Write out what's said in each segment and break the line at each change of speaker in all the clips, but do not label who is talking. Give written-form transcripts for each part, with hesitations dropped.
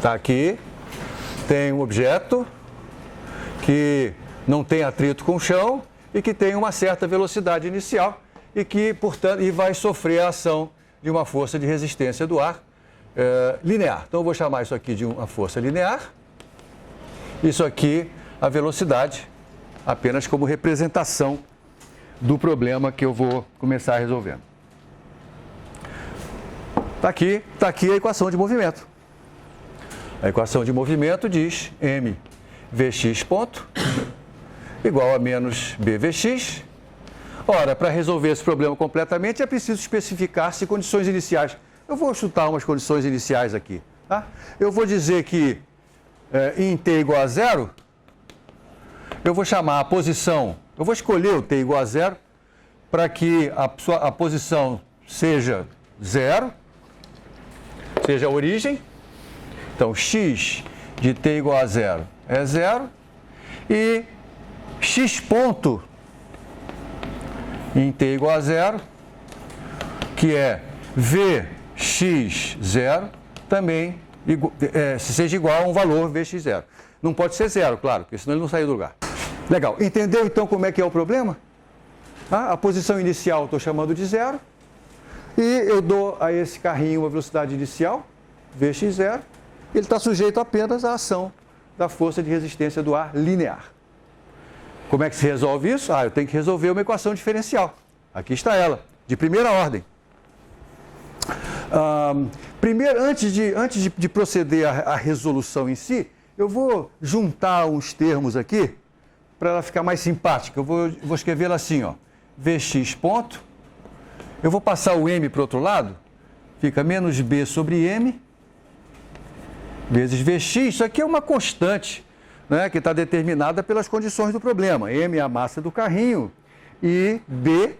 Tá aqui, tem um objeto que não tem atrito com o chão e que tem uma certa velocidade inicial e que, portanto, vai sofrer a ação de uma força de resistência do ar linear. Então, eu vou chamar isso aqui de uma força linear. Isso aqui, a velocidade, apenas como representação do problema que eu vou começar resolvendo. Está aqui a equação de movimento. A equação de movimento diz m vx ponto igual a menos bvx. Ora, para resolver esse problema completamente é preciso especificar-se condições iniciais. Eu vou chutar umas condições iniciais aqui. Tá? Eu vou dizer que em t igual a zero, eu vou chamar a posição, eu vou escolher o t igual a zero para que a posição seja zero, seja a origem. Então, x de t igual a zero é zero e x ponto em t igual a zero, que é vx0, também seja igual a um valor vx0. Não pode ser zero, claro, porque senão ele não sai do lugar. Legal. Entendeu então como é que é o problema? A posição inicial estou chamando de zero e eu dou a esse carrinho uma velocidade inicial, vx0, ele está sujeito apenas à ação da força de resistência do ar linear. Como é que se resolve isso? Eu tenho que resolver uma equação diferencial. Aqui está ela, de primeira ordem. Primeiro, antes de proceder à resolução em si, eu vou juntar uns termos aqui para ela ficar mais simpática. Eu vou escrevê-la assim, ó, vx ponto. Eu vou passar o m para o outro lado, fica menos b sobre m vezes vx. Isso aqui é uma constante, né, que está determinada pelas condições do problema. M é a massa do carrinho e B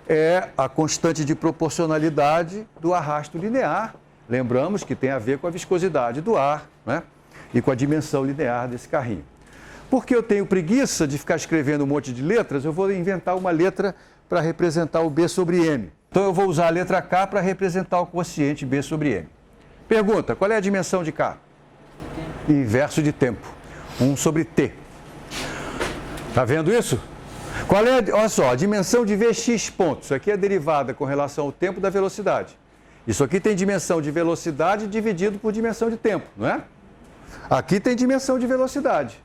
é a constante de proporcionalidade do arrasto linear. Lembramos que tem a ver com a viscosidade do ar, né, e com a dimensão linear desse carrinho. Porque eu tenho preguiça de ficar escrevendo um monte de letras, eu vou inventar uma letra para representar o B sobre M. Então eu vou usar a letra K para representar o quociente B sobre M. Pergunta, qual é a dimensão de K? Inverso de tempo. 1 sobre T. Está vendo isso? Olha só, a dimensão de Vx ponto. Isso aqui é derivada com relação ao tempo da velocidade. Isso aqui tem dimensão de velocidade dividido por dimensão de tempo, não é? Aqui tem dimensão de velocidade.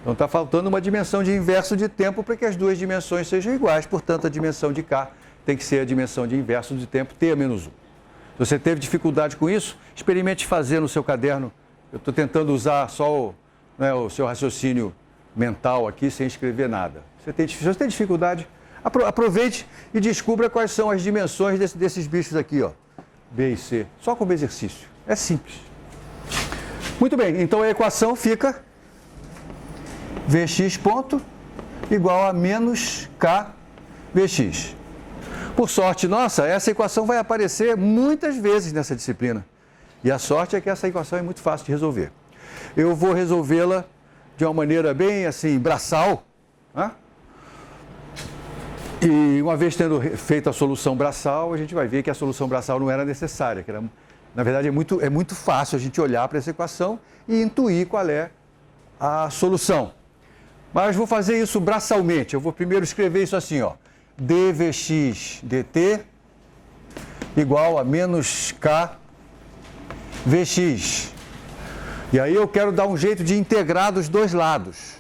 Então está faltando uma dimensão de inverso de tempo para que as duas dimensões sejam iguais. Portanto, a dimensão de K tem que ser a dimensão de inverso de tempo, T menos 1. Se você teve dificuldade com isso, experimente fazer no seu caderno. Eu estou tentando usar só o seu raciocínio mental aqui sem escrever nada. Se você tem dificuldade, aproveite e descubra quais são as dimensões desses bichos aqui, ó, B e C, só como exercício. É simples. Muito bem, então a equação fica Vx ponto igual a menos K Vx. Por sorte nossa, essa equação vai aparecer muitas vezes nessa disciplina. E a sorte é que essa equação é muito fácil de resolver. Eu vou resolvê-la de uma maneira bem assim, braçal. Né? E uma vez tendo feito a solução braçal, a gente vai ver que a solução braçal não era necessária. Na verdade, é muito fácil a gente olhar para essa equação e intuir qual é a solução. Mas vou fazer isso braçalmente. Eu vou primeiro escrever isso assim, ó. dvx dt igual a menos k vx. E aí eu quero dar um jeito de integrar dos dois lados.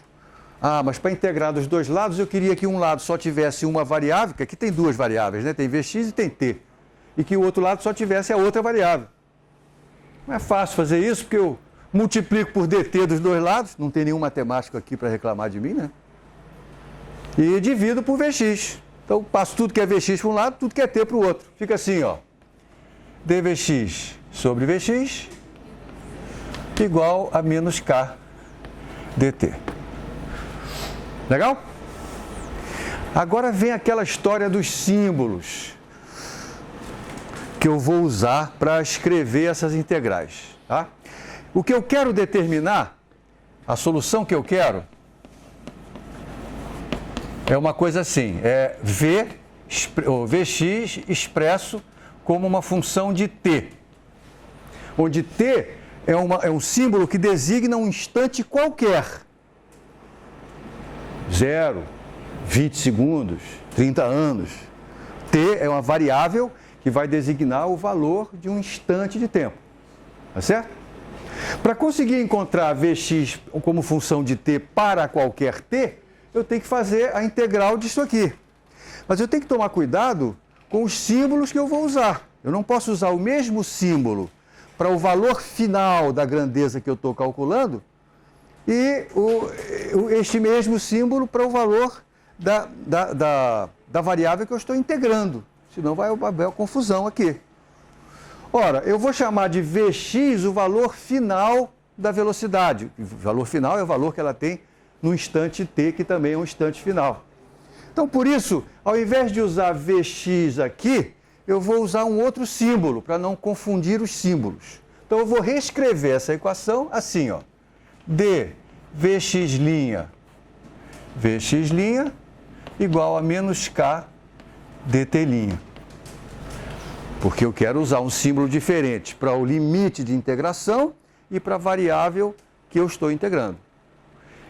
Mas para integrar dos dois lados eu queria que um lado só tivesse uma variável, que aqui tem duas variáveis, né? Tem vx e tem t. E que o outro lado só tivesse a outra variável. Não é fácil fazer isso, porque eu multiplico por dt dos dois lados, não tem nenhum matemático aqui para reclamar de mim, né? E divido por vx. Então, passo tudo que é vx para um lado, tudo que é t para o outro. Fica assim, ó. dvx sobre vx igual a menos k dt. Legal? Agora vem aquela história dos símbolos que eu vou usar para escrever essas integrais. Tá? O que eu quero determinar, a solução que eu quero, é uma coisa assim, é Vx expresso como uma função de t, onde t é um símbolo que designa um instante qualquer. 0, 20 segundos, 30 anos. T é uma variável que vai designar o valor de um instante de tempo. Tá certo? Para conseguir encontrar Vx como função de t para qualquer t, eu tenho que fazer a integral disso aqui. Mas eu tenho que tomar cuidado com os símbolos que eu vou usar. Eu não posso usar o mesmo símbolo para o valor final da grandeza que eu estou calculando e este mesmo símbolo para o valor da variável que eu estou integrando. Senão vai haver uma confusão aqui. Ora, eu vou chamar de Vx o valor final da velocidade. O valor final é o valor que ela tem no instante t, que também é um instante final. Então, por isso, ao invés de usar Vx aqui, eu vou usar um outro símbolo, para não confundir os símbolos. Então, eu vou reescrever essa equação assim, ó. D Vx' igual a menos K dt'. Porque eu quero usar um símbolo diferente para o limite de integração e para a variável que eu estou integrando.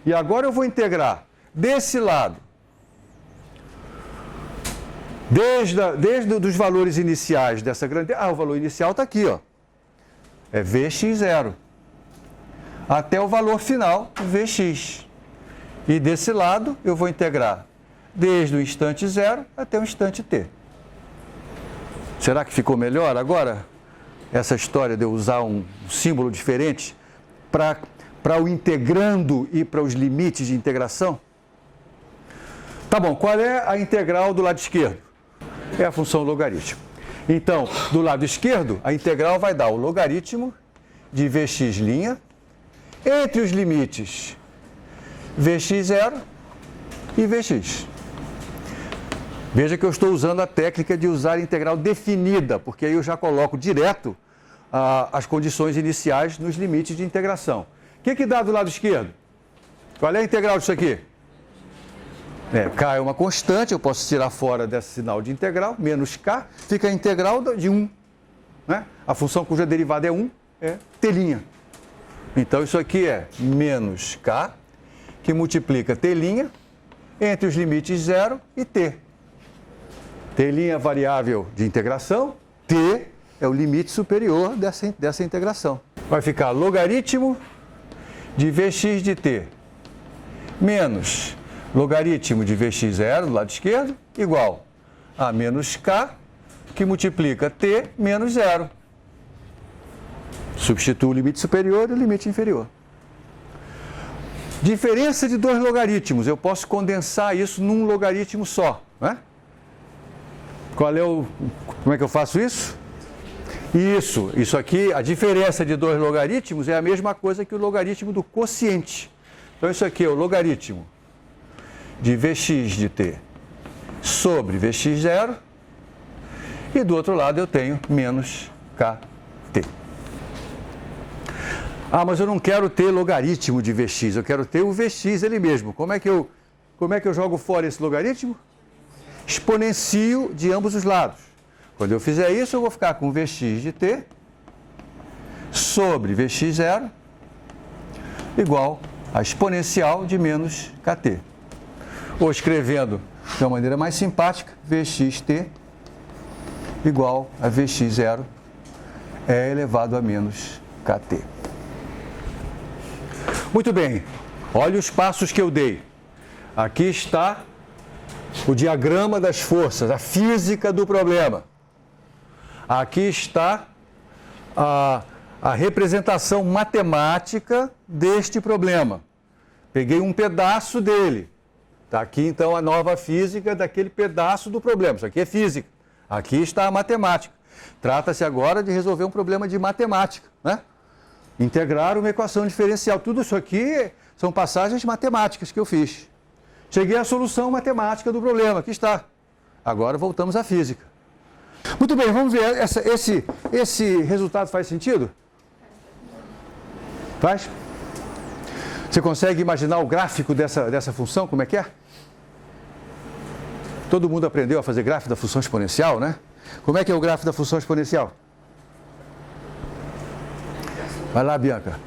E agora eu vou integrar desse lado, desde os valores iniciais dessa grandeza. O valor inicial está aqui, ó. É Vx0. Até o valor final, Vx. E desse lado eu vou integrar desde o instante 0 até o instante t. Será que ficou melhor agora? Essa história de eu usar um símbolo diferente para o integrando e para os limites de integração? Tá bom, qual é a integral do lado esquerdo? É a função logaritmo. Então, do lado esquerdo, a integral vai dar o logaritmo de Vx' entre os limites Vx0 e Vx. Veja que eu estou usando a técnica de usar a integral definida, porque aí eu já coloco direto as condições iniciais nos limites de integração. O que dá do lado esquerdo? Qual é a integral disso aqui? K é uma constante, eu posso tirar fora desse sinal de integral, menos K, fica a integral de 1. Né? A função cuja derivada é 1 é t'. Então isso aqui é menos K, que multiplica t' entre os limites 0 e t. T' é a variável de integração, t é o limite superior dessa integração. Vai ficar logaritmo de Vx de t menos logaritmo de Vx0 do lado esquerdo igual a menos k, que multiplica t menos 0. Substituo o limite superior e o limite inferior. Diferença de dois logaritmos, eu posso condensar isso num logaritmo só, né? Como é que eu faço isso? Isso aqui, a diferença de dois logaritmos é a mesma coisa que o logaritmo do quociente. Então isso aqui é o logaritmo de Vx de t sobre Vx0 e do outro lado eu tenho menos kt. Mas eu não quero ter logaritmo de Vx, eu quero ter o Vx ele mesmo. Como é que eu jogo fora esse logaritmo? Exponencio de ambos os lados. Quando eu fizer isso, eu vou ficar com Vx de t sobre Vx0 igual a exponencial de menos kt. Ou escrevendo de uma maneira mais simpática, Vxt igual a Vx0 é elevado a menos kt. Muito bem, olha os passos que eu dei. Aqui está o diagrama das forças, a física do problema. Aqui está a representação matemática deste problema. Peguei um pedaço dele. Está aqui, então, a nova física daquele pedaço do problema. Isso aqui é física. Aqui está a matemática. Trata-se agora de resolver um problema de matemática, né? Integrar uma equação diferencial. Tudo isso aqui são passagens matemáticas que eu fiz. Cheguei à solução matemática do problema. Aqui está. Agora voltamos à física. Muito bem, vamos ver. Esse resultado faz sentido? Faz? Você consegue imaginar o gráfico dessa função? Como é que é? Todo mundo aprendeu a fazer gráfico da função exponencial, né? Como é que é o gráfico da função exponencial? Vai lá, Bianca.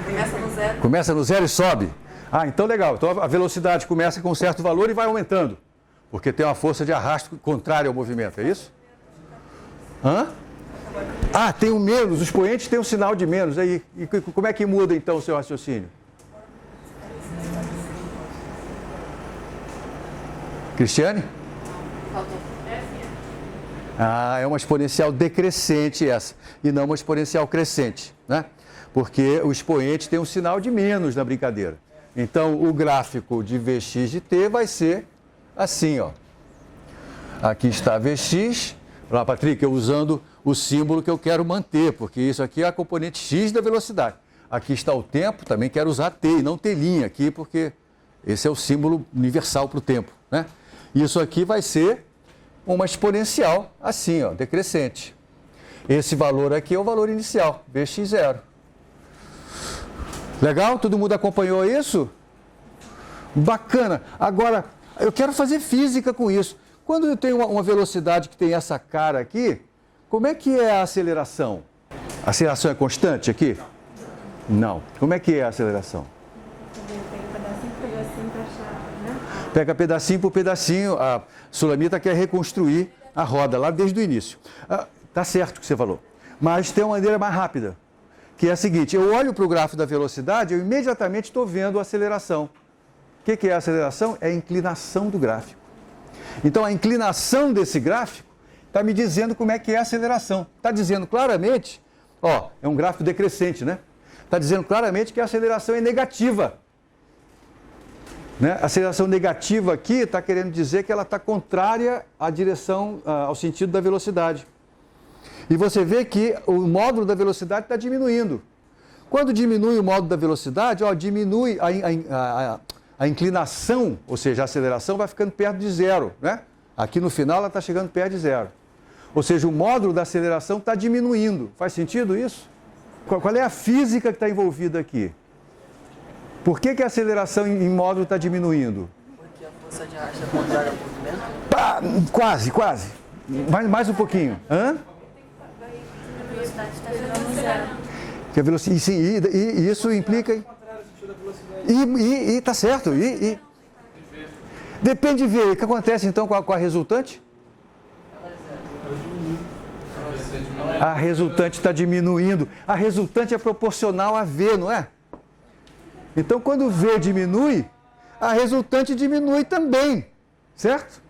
Começa no zero.
Começa no zero e sobe. Ah, então legal. Então a velocidade começa com um certo valor e vai aumentando. Porque tem uma força de arrasto contrária ao movimento, é isso? Hã? Ah, tem um menos. Os expoentes têm um sinal de menos. Aí, e como é que muda então o seu raciocínio? Cristiane? Ah, é uma exponencial decrescente essa, e não uma exponencial crescente, né? Porque o expoente tem um sinal de menos na brincadeira. Então, o gráfico de Vx de t vai ser assim, ó. Aqui está Vx, lá, Patrick, eu usando o símbolo que eu quero manter, porque isso aqui é a componente x da velocidade. Aqui está o tempo, também quero usar t, e não t' aqui, porque esse é o símbolo universal para o tempo, né? Isso aqui vai ser uma exponencial, assim, ó, decrescente. Esse valor aqui é o valor inicial, Vx0. Legal? Todo mundo acompanhou isso? Bacana. Agora, eu quero fazer física com isso. Quando eu tenho uma velocidade que tem essa cara aqui, como é que é a aceleração? A aceleração é constante aqui? Não. Como é que é a aceleração? Pega pedacinho por pedacinho. A Sulamita quer reconstruir a roda lá desde o início. Tá certo o que você falou. Mas tem uma maneira mais rápida, que é a seguinte: eu olho para o gráfico da velocidade, eu imediatamente estou vendo a aceleração. O que é a aceleração? É a inclinação do gráfico. Então, a inclinação desse gráfico está me dizendo como é que é a aceleração. Está dizendo claramente, ó, é um gráfico decrescente, né? Está dizendo claramente que a aceleração é negativa. Né? A aceleração negativa aqui está querendo dizer que ela está contrária à direção, ao sentido da velocidade. E você vê que o módulo da velocidade está diminuindo. Quando diminui o módulo da velocidade, ó, diminui a inclinação, ou seja, a aceleração vai ficando perto de zero, né? Aqui no final ela está chegando perto de zero. Ou seja, o módulo da aceleração está diminuindo. Faz sentido isso? Qual é a física que está envolvida aqui? Por que a aceleração em módulo está diminuindo?
Porque a força de arrasto é contrária ao movimento?
Pá, quase. Mais um pouquinho. Hã?
A velocidade está chegando no zero.
Que a velocidade, sim, e isso implica... E tá certo. Depende de ver. O que acontece então com a resultante? A resultante está diminuindo. A resultante é proporcional a V, não é? Então, quando V diminui, a resultante diminui também, certo?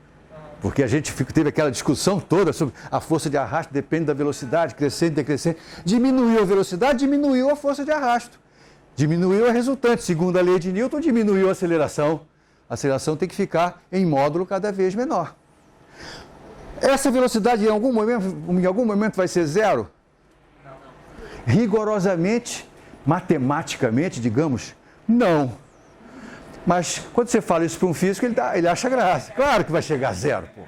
Porque a gente teve aquela discussão toda sobre a força de arrasto depende da velocidade, crescente, decrescente. Diminuiu a velocidade, diminuiu a força de arrasto. Diminuiu a resultante. Segundo a lei de Newton, diminuiu a aceleração. A aceleração tem que ficar em módulo cada vez menor. Essa velocidade em algum momento vai ser zero? Não. Rigorosamente, matematicamente, digamos, não. Mas quando você fala isso para um físico, ele acha graça. Claro que vai chegar a zero, pô.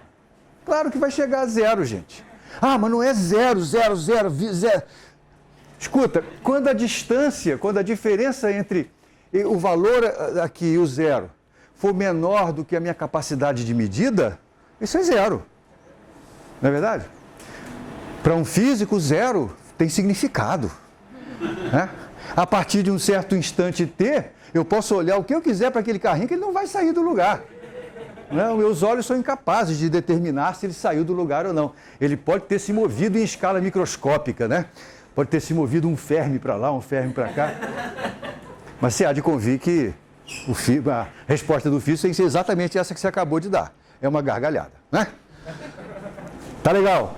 Claro que vai chegar a zero, gente. Ah, mas não é zero. Escuta, quando a diferença entre o valor aqui e o zero for menor do que a minha capacidade de medida, isso é zero. Não é verdade? Para um físico, zero tem significado. Né? A partir de um certo instante t, eu posso olhar o que eu quiser para aquele carrinho que ele não vai sair do lugar. Não, meus olhos são incapazes de determinar se ele saiu do lugar ou não. Ele pode ter se movido em escala microscópica, né? Pode ter se movido um Fermi para lá, um Fermi para cá. Mas você há de convir que a resposta do físico tem que ser exatamente essa que você acabou de dar. É uma gargalhada, né? Tá legal.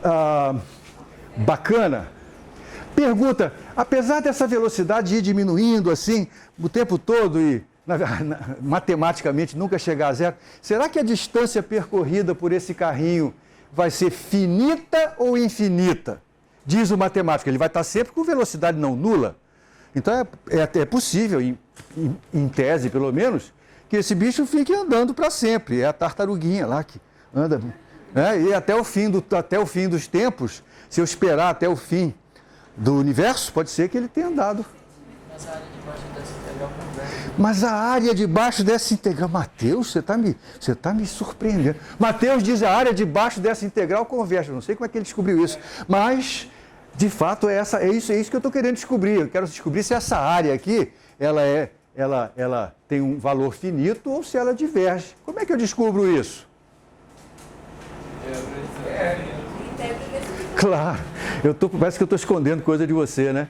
Bacana. Pergunta, apesar dessa velocidade ir diminuindo assim o tempo todo e matematicamente nunca chegar a zero, será que a distância percorrida por esse carrinho vai ser finita ou infinita? Diz o matemático, ele vai estar sempre com velocidade não nula. Então é possível, em tese pelo menos, que esse bicho fique andando para sempre. É a tartaruguinha lá que anda. E até o fim dos tempos, se eu esperar até o fim do universo, pode ser que ele tenha andado. Mas a área debaixo dessa integral... Mateus, você está me surpreendendo. Mateus diz a área debaixo dessa integral converge. Eu não sei como é que ele descobriu isso. Mas De fato, é isso que eu estou querendo descobrir. Eu quero descobrir se essa área aqui, ela tem um valor finito ou se ela diverge. Como é que eu descubro isso? Claro, parece que eu estou escondendo coisa de você, né?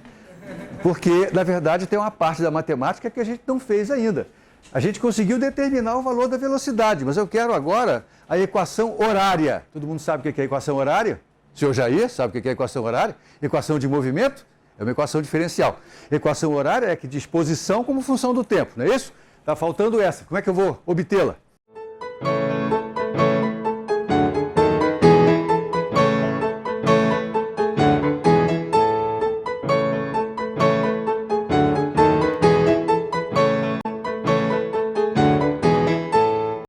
Porque, na verdade, tem uma parte da matemática que a gente não fez ainda. A gente conseguiu determinar o valor da velocidade, mas eu quero agora a equação horária. Todo mundo sabe o que é a equação horária? O senhor Jair sabe o que é a equação horária? Equação de movimento? É uma equação diferencial. Equação horária é que diz posição como função do tempo, não é isso? Está faltando essa. Como é que eu vou obtê-la?